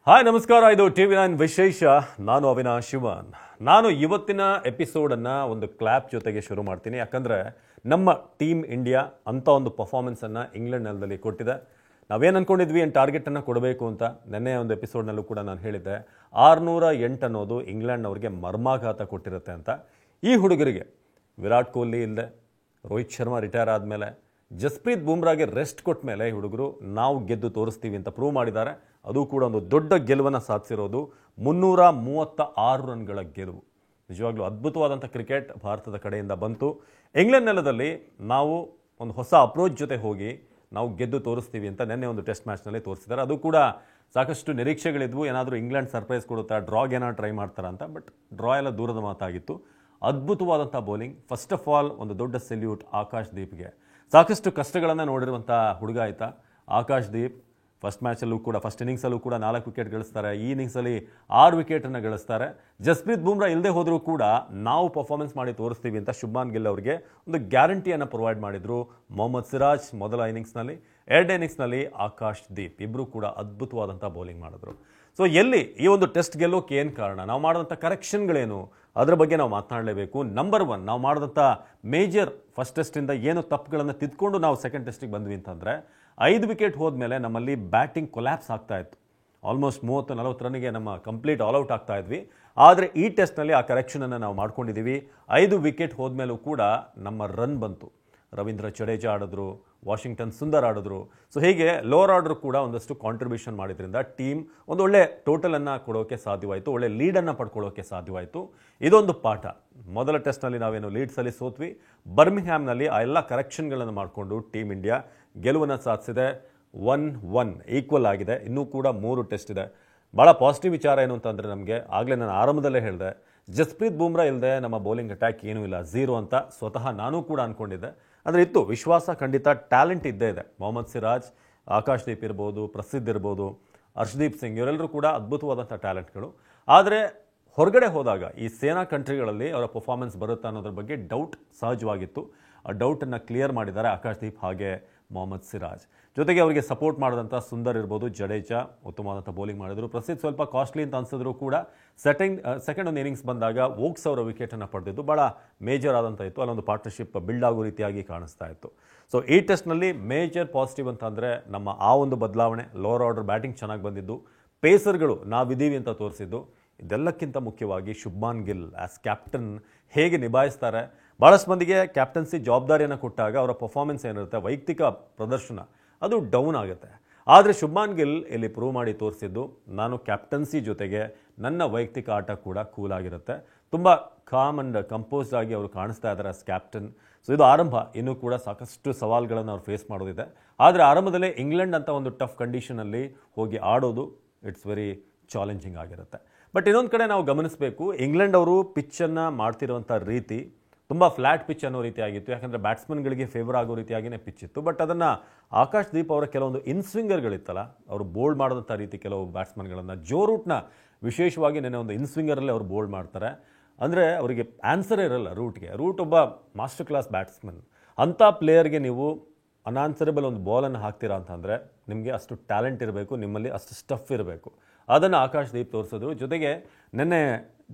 Hi ನಮಸ್ಕಾರ, ಇದು TV9 ವಿಶೇಷ. ನಾನು ಅವಿನಾಶ್ ಶಿವನ್. ನಾನು ಇವತ್ತಿನ ಎಪಿಸೋಡನ್ನು ಒಂದು ಕ್ಲಾಪ್ ಜೊತೆಗೆ ಶುರು ಮಾಡ್ತೀನಿ. ಯಾಕಂದರೆ ನಮ್ಮ ಟೀಮ್ ಇಂಡಿಯಾ ಅಂಥ ಒಂದು ಪರ್ಫಾರ್ಮೆನ್ಸನ್ನು ಇಂಗ್ಲೆಂಡ್ ನೆಲದಲ್ಲಿ ಕೊಟ್ಟಿದೆ. ನಾವೇನು ಅಂದ್ಕೊಂಡಿದ್ವಿ ಟಾರ್ಗೆಟನ್ನು ಕೊಡಬೇಕು ಅಂತ ನೆನ್ನೆ ಒಂದು ಎಪಿಸೋಡ್ನಲ್ಲೂ ಕೂಡ ನಾನು ಹೇಳಿದ್ದೆ. 608 ಅನ್ನೋದು ಇಂಗ್ಲೆಂಡ್ನವ್ರಿಗೆ ಮರ್ಮಾಘಾತ ಕೊಟ್ಟಿರುತ್ತೆ ಅಂತ. ಈ ಹುಡುಗರಿಗೆ ವಿರಾಟ್ ಕೊಹ್ಲಿ ಇಲ್ಲದೆ, ರೋಹಿತ್ ಶರ್ಮಾ ರಿಟೈರ್ ಆದಮೇಲೆ, ಜಸ್ಪ್ರೀತ್ ಬೂಮ್ರಾಗೆ ರೆಸ್ಟ್ ಕೊಟ್ಟ ಮೇಲೆ ಈ ಹುಡುಗರು ನಾವು ಗೆದ್ದು ತೋರಿಸ್ತೀವಿ ಅಂತ ಪ್ರೂವ್ ಮಾಡಿದ್ದಾರೆ. ಅದು ಕೂಡ ಒಂದು ದೊಡ್ಡ ಗೆಲುವನ್ನು ಸಾಧಿಸಿರೋದು. 336 ರನ್ಗಳ ಗೆಲುವು. ನಿಜವಾಗ್ಲೂ ಅದ್ಭುತವಾದಂಥ ಕ್ರಿಕೆಟ್ ಭಾರತದ ಕಡೆಯಿಂದ ಬಂತು. ಇಂಗ್ಲೆಂಡ್ ನೆಲದಲ್ಲಿ ನಾವು ಒಂದು ಹೊಸ ಅಪ್ರೋಚ್ ಜೊತೆ ಹೋಗಿ ನಾವು ಗೆದ್ದು ತೋರಿಸ್ತೀವಿ ಅಂತ ನಿನ್ನೆ ಒಂದು ಟೆಸ್ಟ್ ಮ್ಯಾಚ್ನಲ್ಲಿ ತೋರಿಸಿದ್ದಾರೆ. ಅದು ಕೂಡ ಸಾಕಷ್ಟು ನಿರೀಕ್ಷೆಗಳಿದ್ವು. ಏನಾದರೂ ಇಂಗ್ಲೆಂಡ್ ಸರ್ಪ್ರೈಸ್ ಕೊಡುತ್ತಾ, ಡ್ರಾಗ್ ಏನಾದ್ರು ಟ್ರೈ ಮಾಡ್ತಾರ ಅಂತ. ಬಟ್ ಡ್ರಾ ಎಲ್ಲ ದೂರದ ಮಾತಾಗಿತ್ತು. ಅದ್ಭುತವಾದಂಥ ಬೌಲಿಂಗ್. ಫಸ್ಟ್ ಆಫ್ ಆಲ್ ಒಂದು ದೊಡ್ಡ ಸೆಲ್ಯೂಟ್ ಆಕಾಶ್ ದೀಪ್ಗೆ. ಸಾಕಷ್ಟು ಕಷ್ಟಗಳನ್ನು ನೋಡಿರುವಂಥ ಹುಡುಗ ಆಯ್ತ ಆಕಾಶ್ ದೀಪ್. ಫಸ್ಟ್ ಮ್ಯಾಚಲ್ಲೂ ಕೂಡ, ಫಸ್ಟ್ ಇನ್ನಿಂಗ್ಸಲ್ಲೂ ಕೂಡ 4 ವಿಕೆಟ್ ಗಳಿಸ್ತಾರೆ. ಈ ಇನ್ನಿಂಗ್ಸಲ್ಲಿ 6 ವಿಕೆಟನ್ನು ಗಳಿಸ್ತಾರೆ. ಜಸ್ಪ್ರೀತ್ ಬೂಮ್ರಾ ಇಲ್ಲದೆ ಹೋದರೂ ಕೂಡ ನಾವು ಪರ್ಫಾರ್ಮೆನ್ಸ್ ಮಾಡಿ ತೋರಿಸ್ತೀವಿ ಅಂತ ಶುಭ್ಮಾನ್ ಗಿಲ್ ಅವರಿಗೆ ಒಂದು ಗ್ಯಾರಂಟಿಯನ್ನು ಪ್ರೊವೈಡ್ ಮಾಡಿದರು. ಮೊಹಮ್ಮದ್ ಸಿರಾಜ್ ಮೊದಲ ಇನ್ನಿಂಗ್ಸ್ನಲ್ಲಿ, ಎರಡನೇ ಇನ್ನಿಂಗ್ಸ್ನಲ್ಲಿ ಆಕಾಶ್ ದೀಪ್ ಇಬ್ಬರು ಕೂಡ ಅದ್ಭುತವಾದಂಥ ಬೌಲಿಂಗ್ ಮಾಡಿದ್ರು. ಸೊ ಎಲ್ಲಿ ಈ ಒಂದು ಟೆಸ್ಟ್ ಗೆಲ್ಲೋಕೆ ಏನು ಕಾರಣ, ನಾವು ಮಾಡಿದಂಥ ಕರೆಕ್ಷನ್ಗಳೇನು, ಅದರ ಬಗ್ಗೆ ನಾವು ಮಾತನಾಡಲೇಬೇಕು. ನಂಬರ್ 1, ನಾವು ಮಾಡಿದಂಥ ಮೇಜರ್ ಫಸ್ಟ್ ಟೆಸ್ಟಿಂದ ಏನು ತಪ್ಪುಗಳನ್ನು ತಿದ್ಕೊಂಡು ನಾವು ಸೆಕೆಂಡ್ ಟೆಸ್ಟಿಗೆ ಬಂದ್ವಿ ಅಂತಂದರೆ, 5 ವಿಕೆಟ್ ಹೋದ್ಮೇಲೆ ನಮ್ಮಲ್ಲಿ ಬ್ಯಾಟಿಂಗ್ ಕೊಲ್ಯಾಪ್ಸ್ ಆಗ್ತಾ ಇತ್ತು. ಆಲ್ಮೋಸ್ಟ್ 30-40 ರನ್ನಿಗೆ ನಮ್ಮ ಕಂಪ್ಲೀಟ್ ಆಲ್ಔಟ್ ಆಗ್ತಾ ಇದ್ವಿ. ಆದರೆ ಈ ಟೆಸ್ಟ್ನಲ್ಲಿ ಆ ಕರೆಕ್ಷನನ್ನು ನಾವು ಮಾಡ್ಕೊಂಡಿದ್ದೀವಿ. 5 ವಿಕೆಟ್ ಹೋದ್ಮೇಲೂ ಕೂಡ ನಮ್ಮ ರನ್ ಬಂತು. ರವೀಂದ್ರ ಜಡೇಜಾ ಆಡಿದ್ರು, ವಾಷಿಂಗ್ಟನ್ ಸುಂದರ್ ಆಡಿದ್ರು. ಸೊ ಹೀಗೆ ಲೋವರ್ ಆರ್ಡರ್ ಕೂಡ ಒಂದಷ್ಟು ಕಾಂಟ್ರಿಬ್ಯೂಷನ್ ಮಾಡಿದ್ರಿಂದ ಟೀಮ್ ಒಂದು ಒಳ್ಳೆ ಟೋಟಲನ್ನು ಕೊಡೋಕ್ಕೆ ಸಾಧ್ಯವಾಯಿತು, ಒಳ್ಳೆ ಲೀಡನ್ನು ಪಡ್ಕೊಳ್ಳೋಕ್ಕೆ ಸಾಧ್ಯವಾಯಿತು. ಇದೊಂದು ಪಾಠ. ಮೊದಲ ಟೆಸ್ಟ್ನಲ್ಲಿ ನಾವೇನು ಲೀಡ್ಸಲ್ಲಿ ಸೋತ್ವಿ, ಬರ್ಮಿಂಗ್ಹ್ಯಾಮ್ನಲ್ಲಿ ಆ ಎಲ್ಲ ಕರೆಕ್ಷನ್ಗಳನ್ನು ಮಾಡಿಕೊಂಡು ಟೀಮ್ ಇಂಡಿಯಾ ಗೆಲುವನ್ನು ಸಾಧಿಸಿದೆ. 1-1 ಈಕ್ವಲ್ ಆಗಿದೆ. ಇನ್ನೂ ಕೂಡ 3 ಟೆಸ್ಟ್ ಇದೆ. ಭಾಳ ಪಾಸಿಟಿವ್ ವಿಚಾರ ಏನು ಅಂತಂದರೆ, ನಮಗೆ ಆಗಲೇ ನಾನು ಆರಂಭದಲ್ಲೇ ಹೇಳಿದೆ, ಜಸ್ಪ್ರೀತ್ ಬೂಮ್ರಾ ಇಲ್ಲದೆ ನಮ್ಮ ಬೌಲಿಂಗ್ ಅಟ್ಯಾಕ್ ಏನೂ ಇಲ್ಲ, 0 ಅಂತ ಸ್ವತಃ ನಾನೂ ಕೂಡ ಅಂದ್ಕೊಂಡಿದ್ದೆ. ಅಂದರೆ ಇತ್ತು ವಿಶ್ವಾಸ, ಖಂಡಿತ ಟ್ಯಾಲೆಂಟ್ ಇದ್ದೇ ಇದೆ. ಮೊಹಮ್ಮದ್ ಸಿರಾಜ್, ಆಕಾಶ್ ದೀಪ್ ಇರ್ಬೋದು, ಪ್ರಸಿದ್ಧ ಇರ್ಬೋದು, ಹರ್ಷದೀಪ್ ಸಿಂಗ್, ಇವರೆಲ್ಲರೂ ಕೂಡ ಅದ್ಭುತವಾದಂಥ ಟ್ಯಾಲೆಂಟ್ಗಳು. ಆದರೆ ಹೊರಗಡೆ ಹೋದಾಗ ಈ ಸೇನಾ ಕಂಟ್ರಿಗಳಲ್ಲಿ ಅವರ ಪರ್ಫಾರ್ಮೆನ್ಸ್ ಬರುತ್ತಾ ಅನ್ನೋದ್ರ ಬಗ್ಗೆ ಡೌಟ್ ಸಹಜವಾಗಿತ್ತು. ಆ ಡೌಟನ್ನು ಕ್ಲಿಯರ್ ಮಾಡಿದ್ದಾರೆ ಆಕಾಶ್ ದೀಪ್ ಹಾಗೆ ಮೊಹಮ್ಮದ್ ಸಿರಾಜ್. ಜೊತೆಗೆ ಅವರಿಗೆ ಸಪೋರ್ಟ್ ಮಾಡಿದಂಥ ಸುಂದರ್ ಇರ್ಬೋದು, ಜಡೇಜಾ ಉತ್ತಮವಾದಂಥ ಬೌಲಿಂಗ್ ಮಾಡಿದರು. ಪ್ರಸಿದ್ಧ ಸ್ವಲ್ಪ ಕಾಸ್ಟ್ಲಿ ಅಂತ ಅನಿಸಿದ್ರು ಕೂಡ ಸೆಕೆಂಡ್ ಒಂದು ಇನ್ನಿಂಗ್ಸ್ ಬಂದಾಗ ವೋಕ್ಸ್ ಅವರ ವಿಕೆಟನ್ನು ಪಡೆದಿದ್ದು ಭಾಳ ಮೇಜರ್ ಆದಂಥ ಇತ್ತು. ಅಲ್ಲೊಂದು ಪಾರ್ಟ್ನರ್ಶಿಪ್ ಬಿಲ್ಡ್ ಆಗೋ ರೀತಿಯಾಗಿ ಕಾಣಿಸ್ತಾ ಇತ್ತು. ಸೊ ಈ ಟೆಸ್ಟ್ನಲ್ಲಿ ಮೇಜರ್ ಪಾಸಿಟಿವ್ ಅಂತ ಅಂದರೆ ನಮ್ಮ ಆ ಒಂದು ಬದಲಾವಣೆ, ಲೋವರ್ ಆರ್ಡರ್ ಬ್ಯಾಟಿಂಗ್ ಚೆನ್ನಾಗಿ ಬಂದಿದ್ದು, ಪೇಸರ್ಗಳು ನಾವಿದ್ದೀವಿ ಅಂತ ತೋರಿಸಿದ್ದು. ಇದೆಲ್ಲಕ್ಕಿಂತ ಮುಖ್ಯವಾಗಿ ಶುಭ್ಮಾನ್ ಗಿಲ್ ಆ್ಯಸ್ ಕ್ಯಾಪ್ಟನ್ ಹೇಗೆ ನಿಭಾಯಿಸ್ತಾರೆ. ಭಾಳಷ್ಟು ಮಂದಿಗೆ ಕ್ಯಾಪ್ಟನ್ಸಿ ಜವಾಬ್ದಾರಿಯನ್ನು ಕೊಟ್ಟಾಗ ಅವರ ಪರ್ಫಾರ್ಮೆನ್ಸ್ ಏನಿರುತ್ತೆ, ವೈಯಕ್ತಿಕ ಪ್ರದರ್ಶನ ಅದು ಡೌನ್ ಆಗುತ್ತೆ. ಆದರೆ ಶುಭ್ಮಾನ್ ಗಿಲ್ ಇಲ್ಲಿ ಪ್ರೂವ್ ಮಾಡಿ ತೋರಿಸಿದ್ದು, ನಾನು ಕ್ಯಾಪ್ಟನ್ಸಿ ಜೊತೆಗೆ ನನ್ನ ವೈಯಕ್ತಿಕ ಆಟ ಕೂಡ ಕೂಲ್ ಆಗಿರುತ್ತೆ. ತುಂಬ ಕಾಮ್ ಆ್ಯಂಡ್ ಕಂಪೋಸ್ಡ್ ಆಗಿ ಅವರು ಕಾಣಿಸ್ತಾ ಇದ್ದಾರೆ ಆಸ್ ಕ್ಯಾಪ್ಟನ್. ಸೊ ಇದು ಆರಂಭ. ಇನ್ನೂ ಕೂಡ ಸಾಕಷ್ಟು ಸವಾಲುಗಳನ್ನು ಅವ್ರು ಫೇಸ್ ಮಾಡೋದಿದೆ. ಆದರೆ ಆರಂಭದಲ್ಲೇ ಇಂಗ್ಲೆಂಡ್ ಅಂತ ಒಂದು ಟಫ್ ಕಂಡೀಷನಲ್ಲಿ ಹೋಗಿ ಆಡೋದು ಇಟ್ಸ್ ವೆರಿ ಚಾಲೆಂಜಿಂಗ್ ಆಗಿರುತ್ತೆ. ಬಟ್ ಇನ್ನೊಂದು ಕಡೆ ನಾವು ಗಮನಿಸಬೇಕು, ಇಂಗ್ಲೆಂಡ್ ಅವರು ಪಿಚ್ಚನ್ನು ಮಾಡ್ತಿರುವಂಥ ರೀತಿ ತುಂಬ ಫ್ಲ್ಯಾಟ್ ಪಿಚ್ ಅನ್ನೋ ರೀತಿಯಾಗಿತ್ತು. ಯಾಕಂದರೆ ಬ್ಯಾಟ್ಸ್ಮನ್ಗಳಿಗೆ ಫೇವರ್ ಆಗೋ ರೀತಿಯಾಗಿಯೇ ಪಿಚ್ ಇತ್ತು. ಬಟ್ ಅದನ್ನು ಆಕಾಶ್ ದೀಪ್ ಅವರ ಕೆಲವೊಂದು ಇನ್ಸ್ವಿಂಗರ್ಗಳಿತ್ತಲ್ಲ, ಅವರು ಬೋಲ್ಡ್ ಮಾಡೋದಂಥ ರೀತಿ ಕೆಲವು ಬ್ಯಾಟ್ಸ್ಮನ್ಗಳನ್ನು, ಜೋ ರೂಟ್ನ ವಿಶೇಷವಾಗಿ ನೆನೆ ಒಂದು ಇನ್ಸ್ವಿಂಗರಲ್ಲೇ ಅವರು ಬೋಲ್ಡ್ ಮಾಡ್ತಾರೆ. ಅಂದರೆ ಅವರಿಗೆ ಆನ್ಸರೇ ಇರಲ್ಲ ರೂಟ್ಗೆ. ರೂಟ್ ಒಬ್ಬ ಮಾಸ್ಟರ್ ಕ್ಲಾಸ್ ಬ್ಯಾಟ್ಸ್ಮನ್. ಅಂಥ ಪ್ಲೇಯರ್ಗೆ ನೀವು ಅನ್ಆನ್ಸರಬಲ್ ಒಂದು ಬಾಲನ್ನು ಹಾಕ್ತೀರಾ ಅಂತಂದರೆ ನಿಮಗೆ ಅಷ್ಟು ಟ್ಯಾಲೆಂಟ್ ಇರಬೇಕು, ನಿಮ್ಮಲ್ಲಿ ಅಷ್ಟು ಸ್ಟಫ್ ಇರಬೇಕು. ಅದನ್ನು ಆಕಾಶ್ ದೀಪ್ ತೋರಿಸಿದ್ರು. ಜೊತೆಗೆ ನಿನ್ನೆ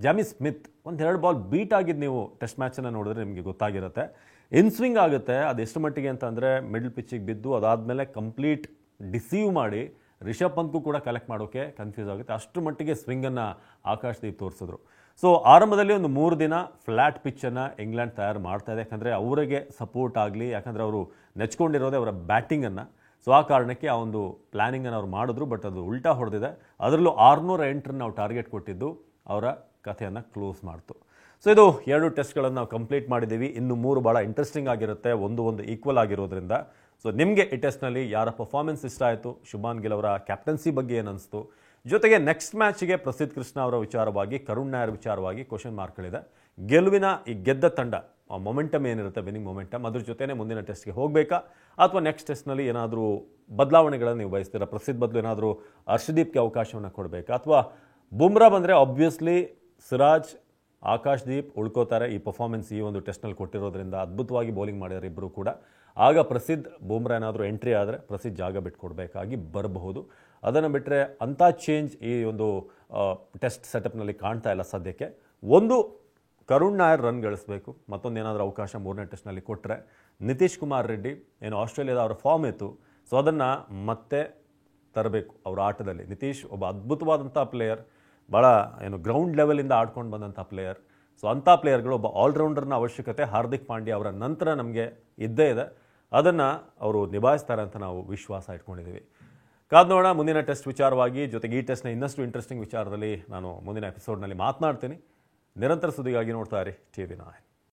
ಜಾಮಿ ಸ್ಮಿತ್ 1-2 ಬಾಲ್ ಬೀಟ್ ಆಗಿದ್ದು ನೀವು ಟೆಸ್ಟ್ ಮ್ಯಾಚನ್ನು ನೋಡಿದ್ರೆ ನಿಮಗೆ ಗೊತ್ತಾಗಿರುತ್ತೆ. ಇನ್ಸ್ವಿಂಗ್ ಆಗುತ್ತೆ. ಅದು ಎಷ್ಟು ಮಟ್ಟಿಗೆ ಅಂತಂದರೆ ಮಿಡಲ್ ಪಿಚ್ಚಿಗೆ ಬಿದ್ದು ಅದಾದಮೇಲೆ ಕಂಪ್ಲೀಟ್ ಡಿಸೀವ್ ಮಾಡಿ ರಿಷಬ್ ಪಂತ್ಗೂ ಕೂಡ ಕಲೆಕ್ಟ್ ಮಾಡೋಕ್ಕೆ ಕನ್ಫ್ಯೂಸ್ ಆಗುತ್ತೆ. ಅಷ್ಟು ಮಟ್ಟಿಗೆ ಸ್ವಿಂಗನ್ನು ಆಕಾಶ್ ದೀಪ್ ತೋರಿಸಿದ್ರು. ಸೊ ಆರಂಭದಲ್ಲಿ ಒಂದು 3 ದಿನ ಫ್ಲ್ಯಾಟ್ ಪಿಚ್ಚನ್ನು ಇಂಗ್ಲೆಂಡ್ ತಯಾರು ಮಾಡ್ತಾಯಿದೆ. ಯಾಕಂದರೆ ಅವರಿಗೆ ಸಪೋರ್ಟ್ ಆಗಲಿ, ಯಾಕಂದರೆ ಅವರು ನೆಚ್ಕೊಂಡಿರೋದೇ ಅವರ ಬ್ಯಾಟಿಂಗನ್ನು. ಸೊ ಆ ಕಾರಣಕ್ಕೆ ಆ ಒಂದು ಪ್ಲ್ಯಾನಿಂಗನ್ನು ಅವ್ರು ಮಾಡಿದ್ರು. ಬಟ್ ಅದು ಉಲ್ಟಾ ಹೊಡೆದಿದೆ. ಅದರಲ್ಲೂ 608 ರನ್ ನಾವು ಟಾರ್ಗೆಟ್ ಕೊಟ್ಟಿದ್ದು ಅವರ ಕಥೆಯನ್ನು ಕ್ಲೋಸ್ ಮಾಡ್ತು. ಸೊ ಇದು 2 ಟೆಸ್ಟ್ಗಳನ್ನು ನಾವು ಕಂಪ್ಲೀಟ್ ಮಾಡಿದ್ದೀವಿ. ಇನ್ನು 3 ಭಾಳ ಇಂಟ್ರೆಸ್ಟಿಂಗ್ ಆಗಿರುತ್ತೆ, ಒಂದು ಈಕ್ವಲ್ ಆಗಿರೋದ್ರಿಂದ. ಸೊ ನಿಮಗೆ ಈ ಟೆಸ್ಟ್ನಲ್ಲಿ ಯಾರ ಪರ್ಫಾರ್ಮೆನ್ಸ್ ಇಷ್ಟ ಆಯಿತು, ಶುಭ್ಮಾನ್ ಗಿಲ್ ಅವರ ಕ್ಯಾಪ್ಟನ್ಸಿ ಬಗ್ಗೆ ಏನು ಅನಿಸ್ತು, ಜೊತೆಗೆ ನೆಕ್ಸ್ಟ್ ಮ್ಯಾಚಿಗೆ ಪ್ರಸಿದ್ಧ ಕೃಷ್ಣ ಅವರ ವಿಚಾರವಾಗಿ, ಕರುಣ್ ನಾಯರ್ ವಿಚಾರವಾಗಿ ಕ್ವಶನ್ ಮಾರ್ಕ್ಗಳಿದೆ. ಗೆಲುವಿನ ಈ ಗೆದ್ದ ತಂಡ ಮೊಮೆಂಟಮ್ ಏನಿರುತ್ತೆ, ವಿನ್ನಿಂಗ್ ಮೊಮೆಂಟಮ್, ಅದ್ರ ಜೊತೆನೇ ಮುಂದಿನ ಟೆಸ್ಟ್ಗೆ ಹೋಗಬೇಕಾ ಅಥವಾ ನೆಕ್ಸ್ಟ್ ಟೆಸ್ಟ್ನಲ್ಲಿ ಏನಾದರೂ ಬದಲಾವಣೆಗಳನ್ನು ನೀವು ಬಯಸ್ತೀರಾ? ಪ್ರಸಿದ್ಧ ಬದಲು ಏನಾದರೂ ಹರ್ಷದೀಪ್ಗೆ ಅವಕಾಶವನ್ನು ಕೊಡಬೇಕಾ? ಅಥವಾ ಬುಮ್ರಾ ಬಂದರೆ ಆಬ್ವಿಯಸ್ಲಿ ಸಿರಾಜ್, ಆಕಾಶ್ ದೀಪ್ ಉಳ್ಕೋತಾರೆ. ಈ ಪರ್ಫಾರ್ಮೆನ್ಸ್ ಈ ಒಂದು ಟೆಸ್ಟ್ನಲ್ಲಿ ಕೊಟ್ಟಿರೋದ್ರಿಂದ ಅದ್ಭುತವಾಗಿ ಬೌಲಿಂಗ್ ಮಾಡಿದ್ದಾರೆ ಇಬ್ಬರು ಕೂಡ. ಆಗ ಪ್ರಸಿದ್ಧ ಬೂಮ್ರಾ ಏನಾದರೂ ಎಂಟ್ರಿ ಆದರೆ ಪ್ರಸಿದ್ಧ ಜಾಗ ಬಿಟ್ಕೊಡ್ಬೇಕಾಗಿ ಬರಬಹುದು. ಅದನ್ನು ಬಿಟ್ಟರೆ ಅಂಥ ಚೇಂಜ್ ಈ ಒಂದು ಟೆಸ್ಟ್ ಸೆಟಪ್ನಲ್ಲಿ ಕಾಣ್ತಾ ಇಲ್ಲ ಸದ್ಯಕ್ಕೆ. ಒಂದು ಕರುಣ್ ನಾಯರ್ ರನ್ ಗಳಿಸಬೇಕು, ಮತ್ತೊಂದು ಏನಾದರೂ ಅವಕಾಶ ಮೂರನೇ ಟೆಸ್ಟ್ನಲ್ಲಿ ಕೊಟ್ಟರೆ. ನಿತೀಶ್ ಕುಮಾರ್ ರೆಡ್ಡಿ ಏನು ಆಸ್ಟ್ರೇಲಿಯಾದ ಅವರ ಫಾರ್ಮ್ ಇತ್ತು, ಸೊ ಅದನ್ನು ಮತ್ತೆ ತರಬೇಕು ಅವರ ಆಟದಲ್ಲಿ. ನಿತೀಶ್ ಒಬ್ಬ ಅದ್ಭುತವಾದಂಥ ಪ್ಲೇಯರ್, ಭಾಳ ಏನು ಗ್ರೌಂಡ್ ಲೆವೆಲಿಂದ ಆಡ್ಕೊಂಡು ಬಂದಂಥ ಪ್ಲೇಯರ್. ಸೊ ಅಂಥ ಪ್ಲೇಯರ್ಗಳು ಒಬ್ಬ ಆಲ್ರೌಂಡರ್ನ ಅವಶ್ಯಕತೆ ಹಾರ್ದಿಕ್ ಪಾಂಡ್ಯ ಅವರ ನಂತರ ನಮಗೆ ಇದ್ದೇ ಇದೆ. ಅದನ್ನು ಅವರು ನಿಭಾಯಿಸ್ತಾರೆ ಅಂತ ನಾವು ವಿಶ್ವಾಸ ಇಟ್ಕೊಂಡಿದ್ದೀವಿ. ಕಾದ್ ನೋಡೋಣ ಮುಂದಿನ ಟೆಸ್ಟ್ ವಿಚಾರವಾಗಿ. ಜೊತೆಗೆ ಈ ಟೆಸ್ಟ್ನ ಇನ್ನಷ್ಟು ಇಂಟ್ರೆಸ್ಟಿಂಗ್ ವಿಚಾರದಲ್ಲಿ ನಾನು ಮುಂದಿನ ಎಪಿಸೋಡ್ನಲ್ಲಿ ಮಾತನಾಡ್ತೀನಿ. ನಿರಂತರ ಸುದ್ದಿಗಾಗಿ ನೋಡ್ತಾ ಇರಿ TV9.